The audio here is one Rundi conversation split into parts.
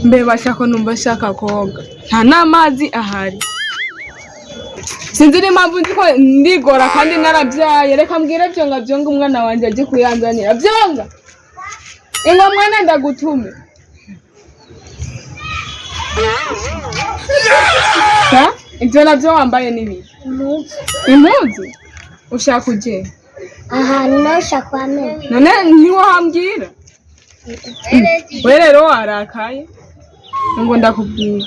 Mbe bashaka numva shaka koga. Nta namazi ahari. Sinzi impamvu ndiko ndigora kandi narabyaye. Reka mbwire Vyonga umwana wanje aje kuyanzanira. Vyonga. Ingo mwana ndagutume. Ha? Ibyo nabyo wambaye nibi. Impuzu. Ushaka uje? Aha, nashaka wamenya. None ntiwahambwira. Rero warakaye. Ngo ndakubwira.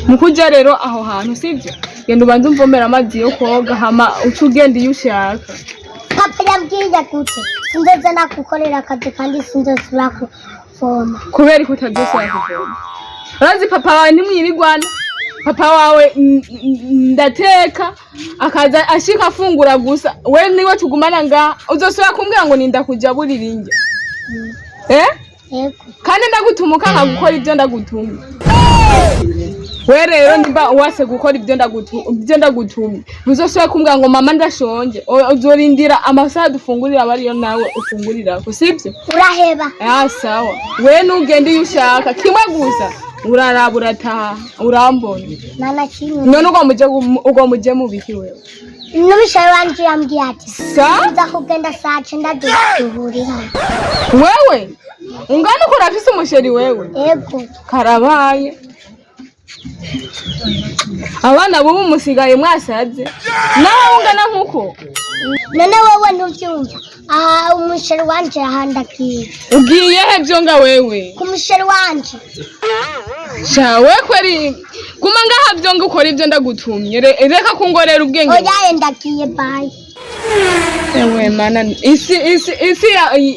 Mukuja rero aho hantu sivyo? Genda ubanze umvomera amazi yo koga hama ucugenda iyo ushaka. Papa yambwiye gute? Sindoza nakukorera akazi kandi sindoza kuvoma. Kubera ko utadosora kuvoma. Urazi papa wawe ntimwirirwana. Papa wawe ndateka akaza ashika afungura gusa. We niwe tugumana nga uzosora kumbwira ngo ninda kuja buriringe. Yego. Kandi ndagutumuka nkagukora ibyo ndagutumye. We rero nimba wase gukora ibyo ndagutumye. Ntuzosora kumbwira ngo mama ndashonje. Uzorindira amasaha dufungurira bariyo nawe ufungurira ko sibyo? Uraheba. Sawa. We nugende iyo ushaka kimwe gusa. Uraraba urataha urambona. Nana kimwe. None ugo muje mu biki wewe? Nubishaye wanje yambwiye ati. Sa? Nzakugenda saa 9 duhurira. Wewe? Ungana uko rafise umusheri wewe? Yego. Karabaye. Abana bubu musigaye mwasaze. Nawe ungana nkuko? None wewe ntuvyumva. Umusheri wanje ahandakiye. Ugiye he Vyonga wewe? Ku musheri wanje. Shawe kweri kuma ngaha Vyonga ukora ibyo ndagutumye. Reka kungorera ubwenge. Oya ndakiye bye. Ewe mana isi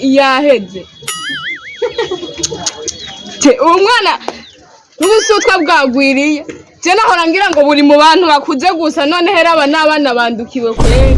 yaheze. Umwana n'ubusutwa bwagwiriye. Je nahora ngira ngo buri mu bantu bakuze gusa none hera aba nabana bandukiwe kweri.